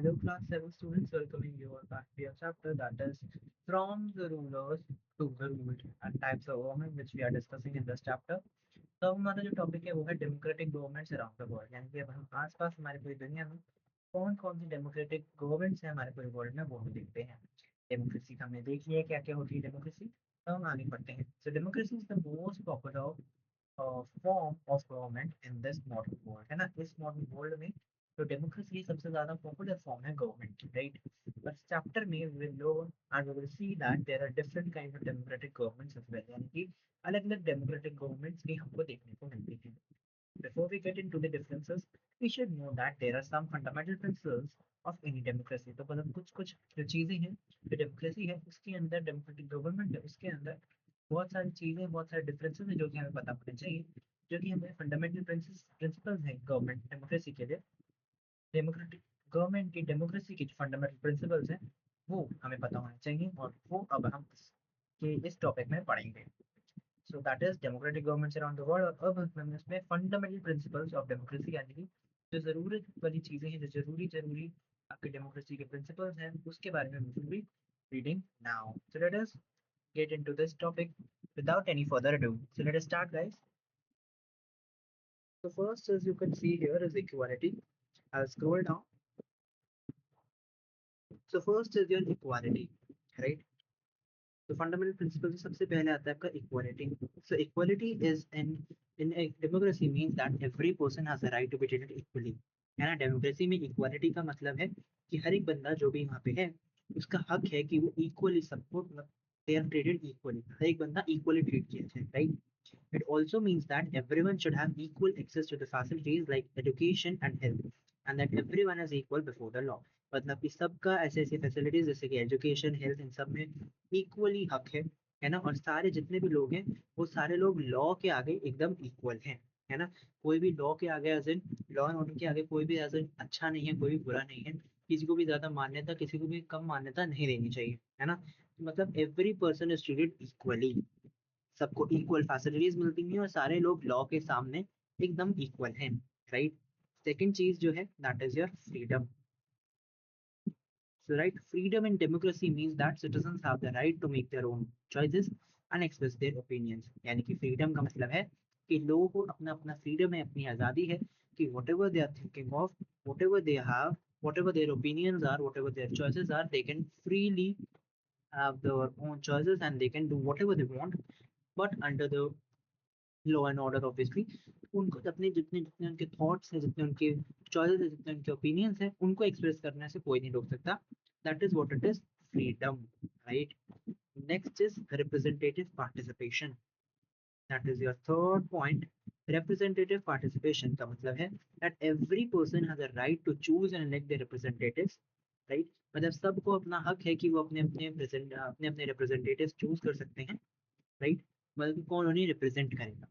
Hello, class 7 students. Welcoming you all back to your chapter that is From the Rulers to the Ruled and Types of Government, which we are discussing in this chapter. तो हमारा जो topic है वो है democratic governments around the world, यानी कि अब हम आसपास हमारी पूरी दुनिया में कौन कौन सी डेमोक्रेटिक गवर्नमेंट्स हैं हमारे पूरे वर्ल्ड में वो हम देखते हैं। डेमोक्रेसी का हमने देख लिया क्या क्या होती है डेमोक्रेसी। तो हम आगे बढ़ते हैं। So democracy is the most popular form of government in this modern world, है ना। इस मॉडर्न वर्ल्ड में तो डेमोक्रेसी सबसे ज़्यादा पॉपुलर फॉर्म है गवर्नमेंट की, राइट। बट चैप्टर में will learn and we will see that there are different kind of democratic governments as well, यानी कि अलग अलग डेमोक्रेटिक गवर्नमेंट्स भी हमको देखने को मिलती हैं। Before we get into the differences, we should know that there are some fundamental principles of any democracy. तो मतलब कुछ कुछ जो चीज़ें हैं, जो डेमोक्रेसी है उसके अंदर, डेमोक्रेटिक गवर्नमेंट है उसके अंदर बहुत सारी चीज़ें, बहुत सारे डिफरेंसेस हैं जो कि हमें पता होने चाहिए, जो कि हमें फंडामेंटल प्रिंसिपल्स हैं गवर्नमेंट डेमोक्रेसी के लिए। डेमोक्रेटिक गवर्नमेंट की डेमोक्रेसी के जो फंडामेंटल प्रिंसिपल्स हैं वो हमें पता होने चाहिए, और वो अब हम इस टॉपिक में पढ़ेंगे। सो that is democratic governments around the world. और अब हम इसमें फंडामेंटल प्रिंसिपल्स ऑफ डेमोक्रेसी, यानी कि जो ज़रूरत वाली चीज़ें हैं, जो ज़रूरी ज़रूरी आपके डेमोक्रेसी के प्रिंसिपल्स हैं, उसके बारे में we will be reading now. So let us get into this topic without any further ado. So let us start, guys. So first, as you can see here, is equality. I'll scroll down. So first is your equality, right? तो fundamental principle सबसे पहले आता है आपका equality. So equality is in democracy means that every person has a right to be treated equally, है ना। Democracy में equality का मतलब है कि हर एक बंदा जो भी वहाँ पे है उसका हक है कि वो इक्वली सबको, मतलब दे आर ट्रीटेड इक्वली, हर एक बंदा इक्वली ट्रीट किया जाए, right. It also means that everyone should have equal access to the facilities like education and health, and that everyone is equal before the law. मतलब कि सबका ऐसे ऐसी facilities जैसे कि एजुकेशन, हेल्थ, इन सब में इक्वली हक है ना। और सारे जितने भी लोग हैं वो सारे लोग लॉ के आगे एकदम इक्वल हैं, है ना। कोई भी लॉ के आगे as in law and order के आगे कोई भी एज इन अच्छा नहीं है, कोई भी बुरा नहीं है। किसी को भी ज्यादा मान्यता, किसी को भी कम मान्यता नहीं देनी चाहिए, है ना। मतलब every person is treated equally, सबको इक्वल फैसिलिटीज मिलती हैं और सारे लोग लॉ के सामने एकदम इक्वल हैं, राइट। सेकंड चीज जो है that is your freedom. So right, freedom in democracy means that citizens have the right to make their own choices and express their opinions. यानी कि freedom का मतलब है कि लोगों को अपना अपना freedom है, अपनी आज़ादी है कि whatever they are thinking of, whatever they have, whatever their opinions are, whatever their choices are, they can freely have their own choices and they can do whatever they want, but under the law and order obviously. उनको अपने जितने जितने उनके thoughts हैं, जितने उनके choices हैं, जितने उनके ओपिनियंस हैं, उनको एक्सप्रेस करने से कोई नहीं रोक सकता। That is what it is, freedom, right. Next is representative participation, that is your third point. Representative participation का मतलब है that every person has a right to choose and elect the representatives, right. मतलब सबको अपना हक है कि वो अपने अपने अपने रिप्रेजेंटेटिव्स चूज कर सकते हैं, राइट। मतलब कि कौन उन्हें रिप्रेजेंट करेगा,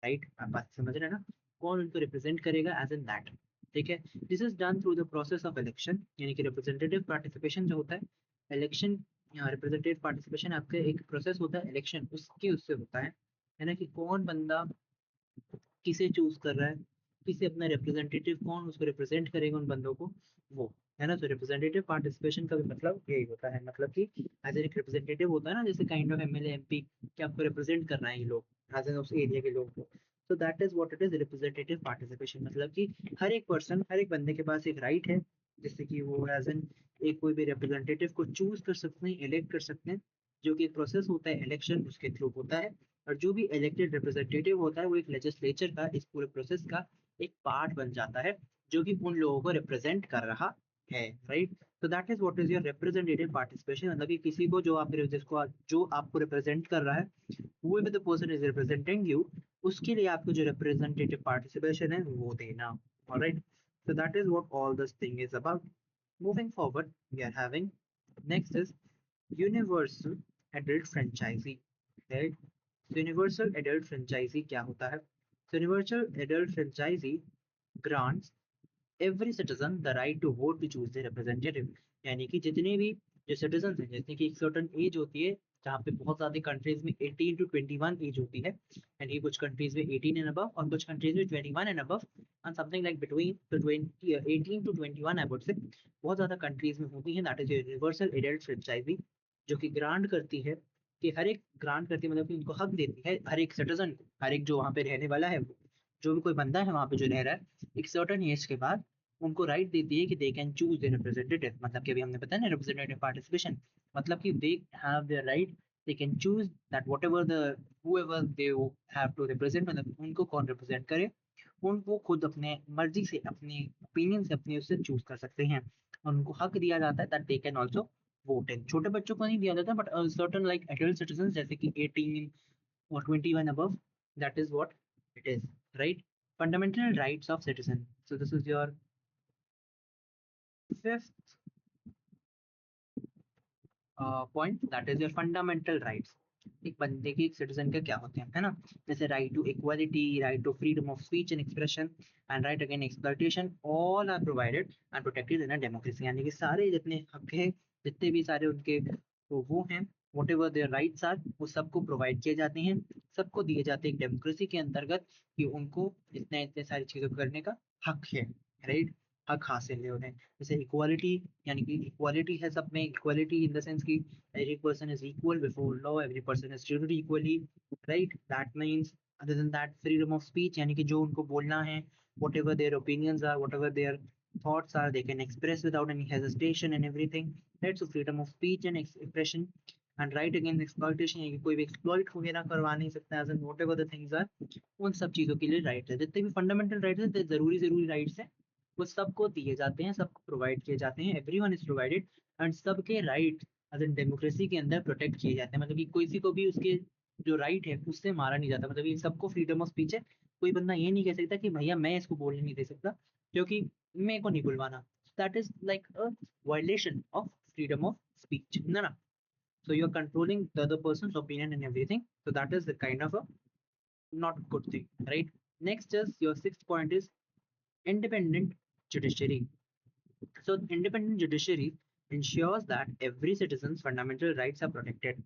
राइट। आप बात समझ रहे हैं ना, कौन उनको रिप्रेजेंट करेगा एज इन दैट, ठीक है। This is done through the process of election, यानी कि रिप्रेजेंटेटिव पार्टिसिपेशन जो होता है इलेक्शन, रिप्रेजेंटेटिव पार्टिसिपेशन आपका एक प्रोसेस होता है इलेक्शन, उसके उससे होता है ना, कि कौन बंदा किसे चूज कर रहा है, किसे अपना रिप्रेजेंटेटिव, कौन उसको रिप्रेजेंट करेगा उन बंदों को, वो, है ना। तो रिप्रेजेंटेटिव पार्टिसिपेशन का भी मतलब यही होता है, मतलब कि एज एक रिप्रेजेंटेटिव होता है ना, जैसे काइंड ऑफ एमएलए एमपी, कि आपको रिप्रेजेंट करना है ये लोग एज एन उस एरिया के लोग को। तो that is what it is, representative participation. मतलब कि हर एक पर्सन, हर एक बंदे के पास एक राइट है, जैसे कि वो एज एन एक कोई भी रिप्रेजेंटेटिव को चूज कर सकते हैं, इलेक्ट कर सकते हैं, जो कि एक प्रोसेस होता है इलेक्शन, उसके थ्रू होता है। और जो भी इलेक्टेड रिप्रेजेंटेटिव होता है वो एक लेजिस्लेचर का, इस पूरे प्रोसेस का एक पार्ट बन जाता है, जो कि उन लोगों को रिप्रेजेंट कर रहा है, राइट। तो that is what is your representative participation. मतलब कि किसी को जो आप, जिसको जो आपको रिप्रेजेंट कर रहा है, whoever the person is representing you, उसके लिए आपको जो रिप्रेजेंटेटिव पार्टिसिपेशन है वो देना, alright. so that is what all this thing is about. Moving forward, we are having next is universal adult franchisee, right? So universal adult franchisee क्या होता है? So universal adult franchisee grants every citizen the right to vote to choose their representative, यानी कि जितने भी जो citizen हैं, जैसे कि एक सर्टन एज होती है जहाँ पे बहुत सारी कंट्रीज में 18 टू 21 एज होती है, यानी कि कुछ कंट्रीज में 18 एंड अबव और कुछ कंट्रीज में 21 and above, and something like between the 20 18 to 21 I would say बहुत ज्यादा कंट्रीज में होती है। That is universal adult franchise, जो कि ग्रांट करती है कि हर एक ग्रांट करती है, मतलब कि उनको हक देती है हर एक सिटीजन को, हर एक जो वहाँ पे रहने वाला है, जो भी कोई बंदा है वहाँ पे जो रह रहा है, एक सर्टन एज के बाद उनको राइट देती है कि they can choose the representative, मतलब कि अभी हमने बताया ना रिप्रेजेंटेटिव पार्टिसिपेशन, मतलब कि they have the right, they can choose that whatever the whoever they have to represent, मतलब उनको कौन रिप्रेजेंट करे, उनको खुद अपने मर्जी से अपने ओपिनियन से अपने उससे चूज कर सकते हैं, और उनको हक दिया जाता है that they can also vote in. छोटे बच्चों को नहीं दिया जाता, but certain like adult citizen जैसे कि 18 or 21 above, that is what it is, right? Fundamental rights of citizen. So this is your fifth point, that is your fundamental rights. एक बंदे के एक सिटीजन के क्या होते हैं, है ना? जैसे right to equality, right to freedom of speech and expression and right against exploitation, all are provided and protected in a democracy, यानी कि सारे जितने हक हैं, जितने भी सारे उनके वो हैं, whatever their rights are, वो सबको प्रोवाइड किए जाते हैं, सबको दिए जाते हैं एक डेमोक्रेसी के अंतर्गत, कि उनको इतने इतने सारी चीजों को करने का हक है, राइट? हक हासिल है उन्हें। जैसे इक्वालिटी, यानी कि इक्वालिटी है सब में, इक्वालिटी इन द सेंस की every person is equal before law, every person is treated equally, right? That means, other than that, freedom of speech, यानी कि जो उनको बोलना है, whatever their opinions are, whatever their thoughts are, they can express without any hesitation and everything, right? So freedom of speech and expression, and right against exploitation, यानी कि कोई भी exploit वगैरह करवा नहीं सकता, as in whatever the things are, उन सब चीजों के लिए राइट है। जितने भी फंडामेंटल राइट्स है, जरूरी जरूरी राइट्स है, वो सबको दिए जाते हैं, सबको प्रोवाइड किए जाते हैं, एवरीवन इज प्रोवाइडेड, एंड सबके राइट डेमोक्रेसी के अंदर प्रोटेक्ट किए जाते हैं, मतलब कि किसी को भी उसके जो राइट है उससे मारा नहीं जाता, मतलब ये सबको फ्रीडम ऑफ स्पीच है। कोई बंदा ये नहीं कह सकता कि भैया मैं इसको बोलने नहीं दे सकता क्योंकि मेरे को नहीं बुलवाना, that is like a violation of freedom of speech, ना? So you're controlling the other person's opinion and everything, so that is the kind of a not good thing, right? Next is your sixth point is independent judiciary. So independent judiciary ensures that every citizen's fundamental rights are protected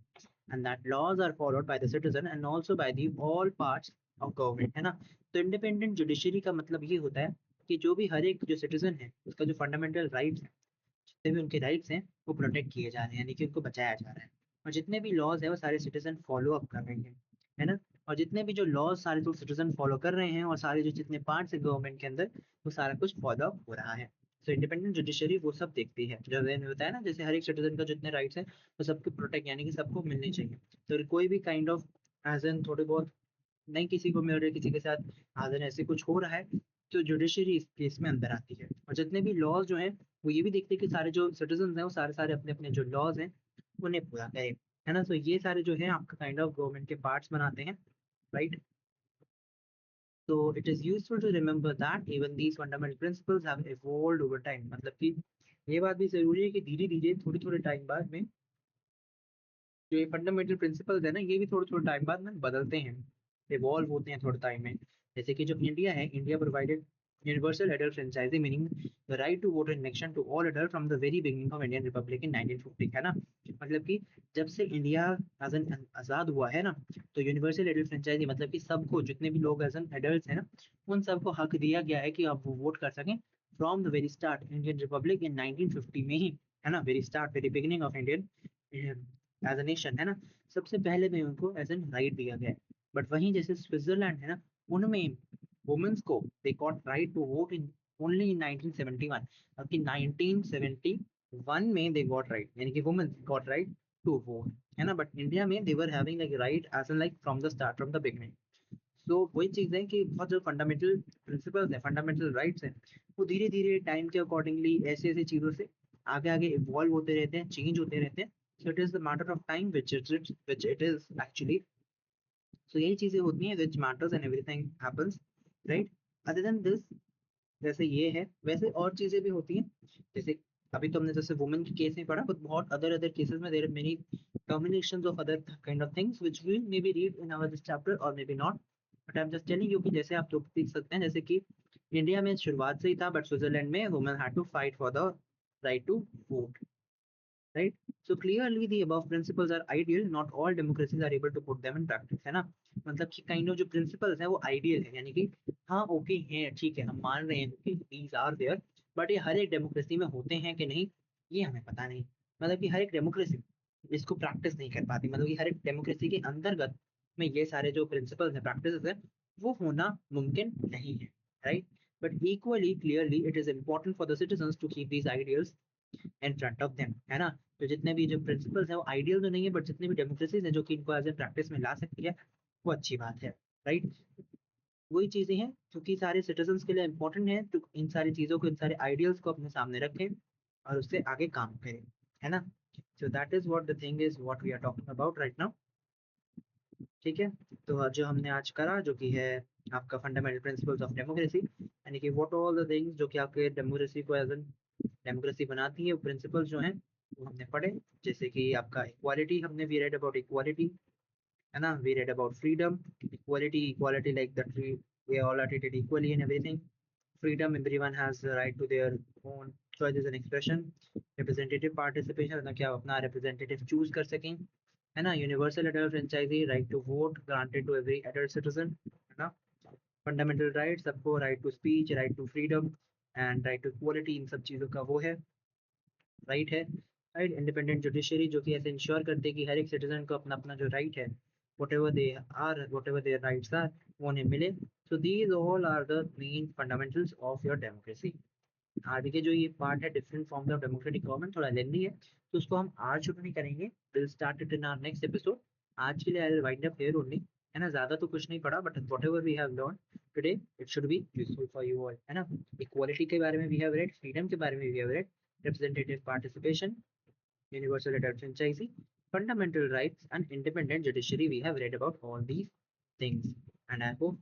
and that laws are followed by the citizen and also by the all parts of government, है ना? तो independent judiciary का मतलब ये होता है कि जो भी हर एक जो सिटीजन है उसका जो फंडामेंटल राइट्स है, जितने भी उनके राइट्स हैं वो प्रोटेक्ट किए जा रहे हैं, यानी कि उनको बचाया जा रहा है, और जितने भी लॉज है वो सारे सिटीजन फॉलो अप कर रहे हैं, है ना? और जितने भी जो लॉज सारे जो सिटीजन फॉलो कर रहे हैं और सारे जो जितने पार्ट्स है गवर्नमेंट के अंदर, वो सारा कुछ फॉलो अप हो रहा है। तो इंडिपेंडेंट जुडिशरी वो सब देखती है, जो मैंने बताया ना, जैसे हर एक सिटीजन का जितने राइट्स हैं वो सबके प्रोटेक्ट, यानी कि सबको मिलने चाहिए। तो कोई भी काइंड ऑफ एज एन थोड़े बहुत नहीं किसी को मिल रहे, किसी के साथ आज ऐसे कुछ हो रहा है, तो जुडिशरी इस केस में अंदर आती है। और जितने भी लॉज जो हैं वो ये भी देखते हैं कि सारे जो सिटीजन हैं वो सारे सारे अपने अपने जो लॉज हैं उन्हें पूरा करें, है ना? तो ये सारे जो है आपका काइंड ऑफ गवर्नमेंट के पार्ट्स बनाते हैं, right? So it is useful to remember that even these fundamental principles have evolved over time, मतलब कि ये बात भी जरूरी है कि धीरे धीरे थोड़े थोड़े टाइम बाद में जो ये फंडामेंटल प्रिंसिपल्स है ना, ये भी थोड़े थोड़े टाइम बाद में बदलते हैं, इवॉल्व होते हैं थोड़े टाइम में। जैसे कि जो इंडिया है, India provided universal adult franchise, meaning the right to vote in election to all adult from the very beginning of Indian republic in 1950, है ना? मतलब कि जब से इंडिया एज एन आजाद हुआ है ना, तो यूनिवर्सल एडल्ट फ्रेंचाइजी मतलब कि सबको, जितने भी लोग एज एन एडल्ट है ना, उन सबको हक दिया गया है कि आप वो वोट कर सकें from the very start Indian republic in 1950 में ही, है ना? Very start, very beginning of Indian as a nation, है ना? सबसे पहले में उनको एज एन राइट दिया गया है। बट वहीं जैसे स्विट्जरलैंड है ना, उनमें वुमेन्स को they got right to vote in only in 1971, कि 1971 में दे गॉट राइट, यानी कि women got right to vote, है ना? बट इंडिया में they were having like right as an like from the start, from the beginning. तो वही चीज है कि बहुत जो फंडामेंटल प्रिंसिपल्स है, फंडामेंटल राइट्स है, वो धीरे धीरे टाइम के अकॉर्डिंगली ऐसे ऐसे चीजों से आगे आगे इवॉल्व होते रहते हैं, चेंज होते रहते हैं। So it is the matter of time which it is actually। सो यही चीजें होती हैं which matters and everything happens, right? other than this, जैसे ये है वैसे और चीजें भी होती हैं, जैसे अभी तो हमने जैसे वुमेन के केस में पढ़ा, बट बहुत अदर अदर केसेस में there are many combinations of other kind of things which we maybe read in our this chapter or maybe not, but I'm just telling you कि जैसे आप लोग देख सकते हैं, जैसे कि इंडिया में शुरुआत से ही था, बट स्विट्जरलैंड में women had to fight for the right to vote. right? So clearly the above principles are ideal, not all democracies are able to put them in practice, है ना? मतलब कि काइंड ऑफ जो principles है वो ideal है, यानी कि हाँ ओके हैं, ठीक है, हम मान रहे हैं कि दीज आर देयर, बट ये हर एक डेमोक्रेसी में होते हैं कि नहीं, ये हमें पता नहीं। मतलब कि हर एक डेमोक्रेसी इसको प्रैक्टिस नहीं कर पाती, मतलब कि हर एक डेमोक्रेसी के अंतर्गत में ये सारे जो प्रिंसिपल्स हैं, प्रैक्टिस है, वो होना मुमकिन नहीं है, right? But equally clearly it is important for the citizens to keep these ideals in front of them, है ना? तो जितने भी जो प्रिंसिपल्स है वो आइडियल तो नहीं है, बट जितने भी डेमोक्रेसीज है जो कि इनको एज ए प्रैक्टिस में ला सकती है, वो अच्छी बात है, राइट? वही चीजें हैं क्योंकि सारे सिटीजन्स के लिए इंपॉर्टेंट है, तो इन सारी चीजों को, इन सारे आइडियल्स को अपने सामने रखें और उससे आगे काम करें, है ना? So that is what the thing is what we are talking about right now. ठीक है, तो जो हमने आज करा जो कि है आपका फंडामेंटल प्रिंसिपल्स ऑफ डेमोक्रेसी, यानी कि व्हाट ऑल द थिंग्स जो कि आपके डेमोक्रेसी को एज एन डेमोक्रेसी बनाती है, वो प्रिंसिपल्स जो हैं वो हमने पढ़े। जैसे कि आपका इक्वालिटी, हमने वी रेड अबाउट इक्वालिटी, है ना? We read about freedom, equality, equality like the tree, we all are treated equally in everything. Freedom, everyone has the right to their own choices and expression. Representative participation, मतलब क्या अपना representative choose कर सकें, है ना? Universal adult franchise, right to vote granted to every adult citizen, है ना? Fundamental rights, सबको right to speech, right to freedom and right to equality, इन सब चीज़ों का वो है, राइट है, राइट? इंडिपेंडेंट जुडिशरी जो कि ऐसे इंश्योर करते हैं कि हर एक सिटीजन को अपना अपना जो राइट है, whatever their rights are, वो उन्हें मिले। So these all are the main fundamentals of your democracy. आगे के जो ये पार्ट है different forms of democratic government, थोड़ा लेंदी है, तो उसको हम आज शुरू नहीं करेंगे, will start it in our next episode. आज के लिए I will wind up here only, है ना? ज्यादा तो कुछ नहीं पढ़ा, but whatever we have learn today it should be useful for you all, है ना? इक्वालिटी के बारे में वी हैव रेड, फ्रीडम के बारे में we have read, representative participation, universal adult franchisee, fundamental rights, and independent judiciary. We have read about all these things, and I hope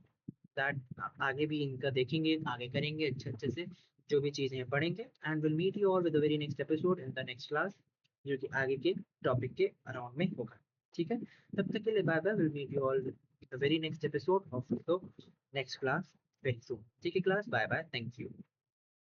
that आगे भी इनका देखेंगे, आगे करेंगे अच्छे अच्छे से, जो भी चीजें पढ़ेंगे, and will meet you all with the very next episode in the next class, जो कि आगे के टॉपिक के अराउंड में होगा। ठीक है, तब तक के लिए bye bye, will meet you all the very next episode of the next class very soon. ठीक है class, bye bye, thank you.